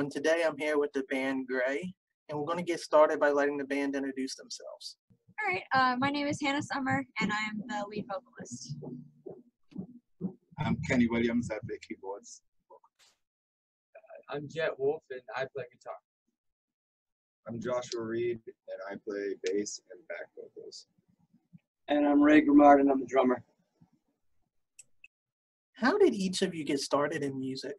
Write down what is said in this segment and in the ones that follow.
everyone. Today I'm here with the band Greye, and we're going to get started by letting the band introduce themselves. All right, my name is Hannah Summer, and I am the lead vocalist. I'm Kenny Williams, I play keyboards. I'm Jett Wolfe, and I play guitar. I'm Joshua Reid, and I play bass and back vocals. And I'm Grimard, and I'm the drummer. How did each of you get started in music?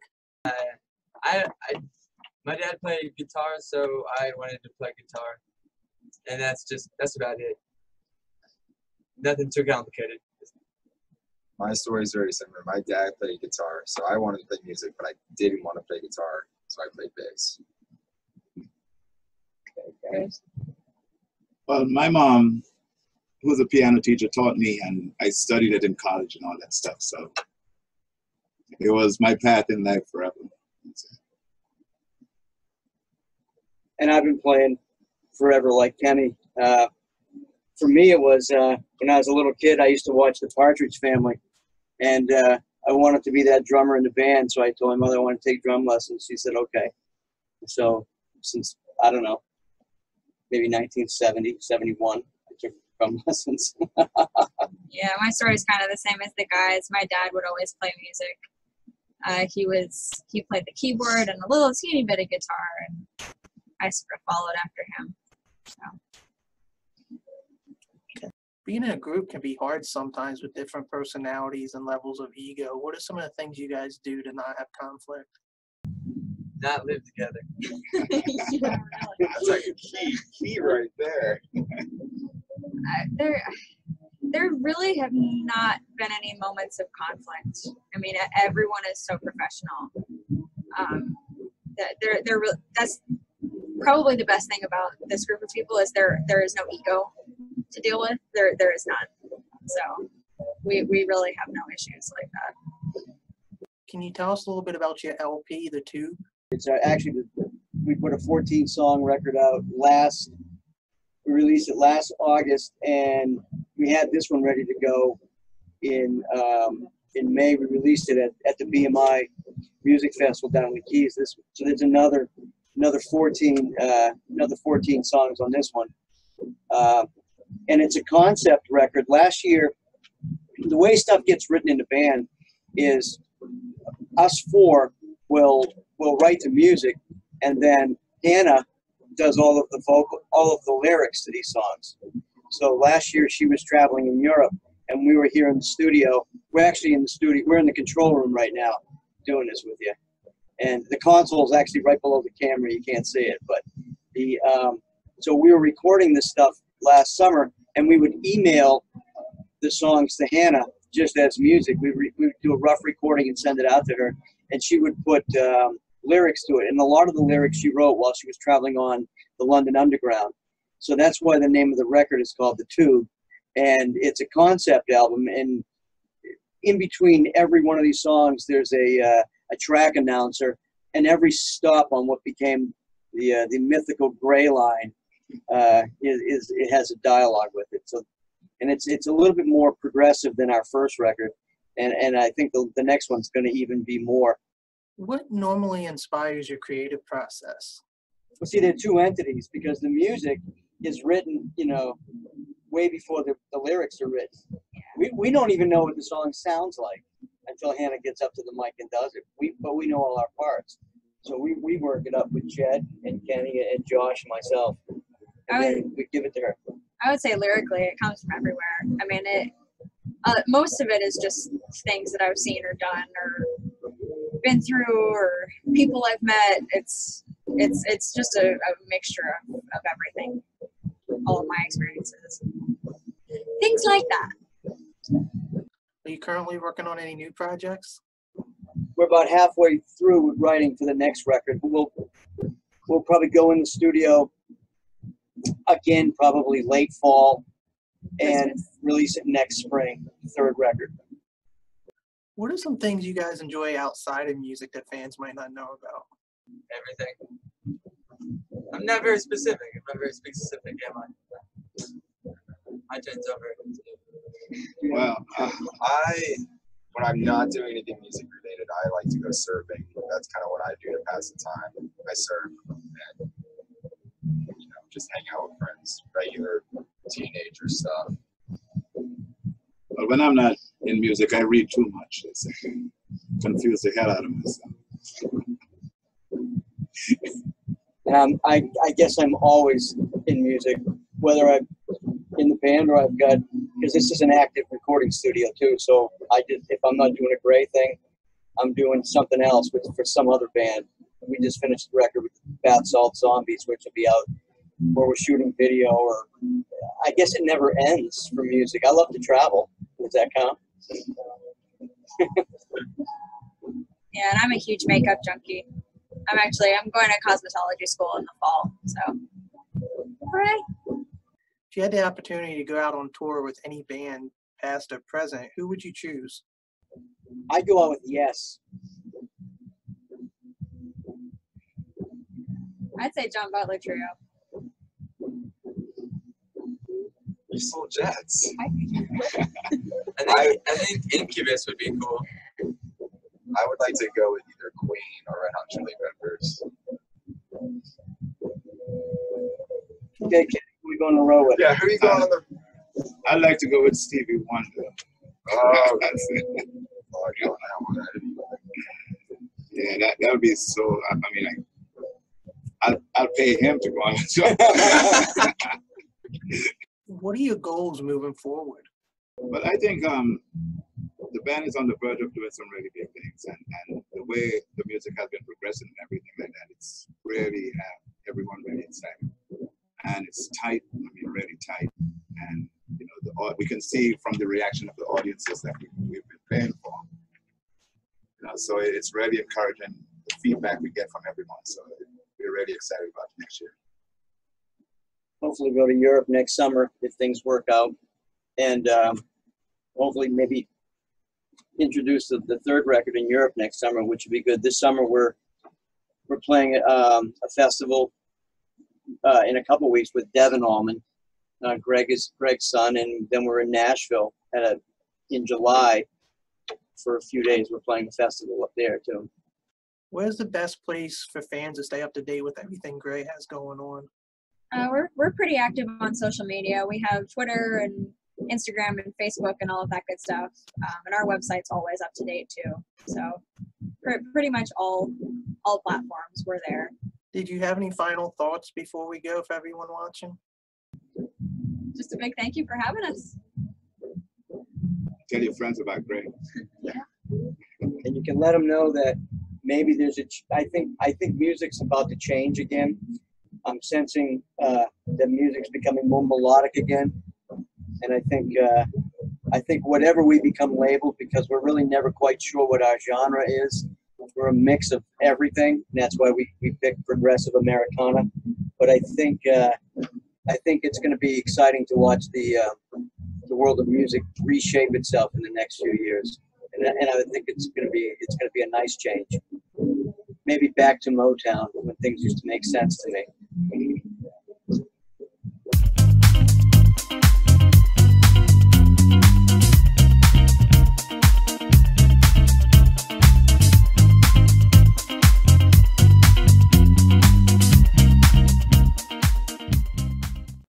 My dad played guitar, so I wanted to play guitar, and that's about it. Nothing too complicated. My story is very similar. My dad played guitar, so I wanted to play music, but I didn't want to play guitar, so I played bass. Okay. Well, my mom, who was a piano teacher, taught me, and I studied it in college and all that stuff, so it was my path in life forever. And I've been playing forever like Kenny. For me, it was when I was a little kid, I used to watch the Partridge Family, and I wanted to be that drummer in the band, so I told my mother I want to take drum lessons. She said, okay. So since, I don't know, maybe 1970, 71, I took drum lessons. Yeah, my story is kind of the same as the guys. My dad would always play music. He played the keyboard and a little teeny bit of guitar, and I sort of followed after him. So. Okay. Being in a group can be hard sometimes with different personalities and levels of ego. What are some of the things you guys do to not have conflict? Not live together. Yeah, really. That's like a key right there. There really have not been any moments of conflict. I mean, everyone is so professional. That's probably the best thing about this group of people is there is no ego to deal with. There is none. So we really have no issues like that. Can you tell us a little bit about your LP, The Tube? It's actually, we put a 14-song record out we released it last August, and we had this one ready to go in May. We released it at the BMI Music Festival down in the Keys. So there's another 14 songs on this one, and it's a concept record. Last year, the way stuff gets written in the band is us four will write the music, and then Hannah does all of the lyrics to these songs. So last year she was traveling in Europe, and we were here in the studio. We're actually in the studio. We're in the control room right now doing this with you. And the console is actually right below the camera. You can't see it, but so we were recording this stuff last summer, and we would email the songs to Hannah just as music. We would do a rough recording and send it out to her, and she would put lyrics to it. And a lot of the lyrics she wrote while she was traveling on the London Underground. So that's why the name of the record is called The Tube, and it's a concept album. And in between every one of these songs, there's a track announcer, and every stop on what became the mythical Greye line it has a dialogue with it. So, and it's a little bit more progressive than our first record, and I think the next one's going to even be more. What normally inspires your creative process? Well, see, they're two entities, because the music is written, way before the lyrics are written. We don't even know what the song sounds like until Hannah gets up to the mic and does it. But we know all our parts. So we work it up with Jett and Kenny and Josh and myself. And then we give it to her. I would say lyrically, it comes from everywhere. I mean, most of it is just things that I've seen or done or been through or people I've met. It's just a mixture of everything, all of my experiences, things like that. Are you currently working on any new projects? We're about halfway through with writing for the next record. We'll probably go in the studio again, probably late fall, and release it next spring, third record. What are some things you guys enjoy outside of music that fans might not know about? Everything. I'm not very specific. I'm not very specific, am I? My turn's over. Well, When I'm not doing anything music related, I like to go surfing. That's kind of what I do to pass the time. I surf, and just hang out with friends, regular teenager stuff. But when I'm not in music, I read too much. It's confuse the hell out of myself. And I guess I'm always in music, whether I'm in the band or I've got, because this is an active recording studio too. So if I'm not doing a Greye thing, I'm doing something else for some other band. We just finished the record with Bath Salt Zombies, which will be out where we're shooting video, or I guess it never ends for music. I love to travel. Does that count? Yeah, and I'm a huge makeup junkie. I'm going to cosmetology school in the fall, so hooray. If you had the opportunity to go out on tour with any band, past or present, who would you choose? I'd go out with Yes. I'd say John Butler Trio. You sold Jets. I think Incubus would be cool. I would like to go with either Queen or Red Hot Chili Peppers. Okay, Kenny, who we going to row with? Yeah, who are you going on the? I'd like to go with Stevie Wonder. Oh, That's it. oh, I got that one. Yeah, that would be so. I mean, I'll pay him to go on the show. What are your goals moving forward? But I think the band is on the verge of doing some really big things, and the way the music has been progressing and everything like that, it's really everyone really excited, and it's tight. I mean, really tight, and we can see from the reaction of the audiences that we've been playing for. So it's really encouraging the feedback we get from everyone. So we're really excited about next year. Hopefully go to Europe next summer if things work out, and hopefully maybe introduce the third record in Europe next summer, which would be good. This summer we're playing a festival in a couple weeks with Devin Allman, Greg's son, and then we're in Nashville in July for a few days. We're playing a festival up there too. Where's the best place for fans to stay up to date with everything Greye has going on? We're pretty active on social media. We have Twitter and Instagram and Facebook and all of that good stuff. And our website's always up to date too. So pretty much all platforms, we're there. Did you have any final thoughts before we go for everyone watching? Just a big thank you for having us. Tell your friends about Greye. And you can let them know that maybe there's I think music's about to change again. I'm sensing that music's becoming more melodic again, and I think whatever we become labeled, because we're really never quite sure what our genre is. We're a mix of everything, and that's why we picked Progressive Americana. But I think it's going to be exciting to watch the world of music reshape itself in the next few years, and I think it's going to be a nice change. Maybe back to Motown when things used to make sense to me.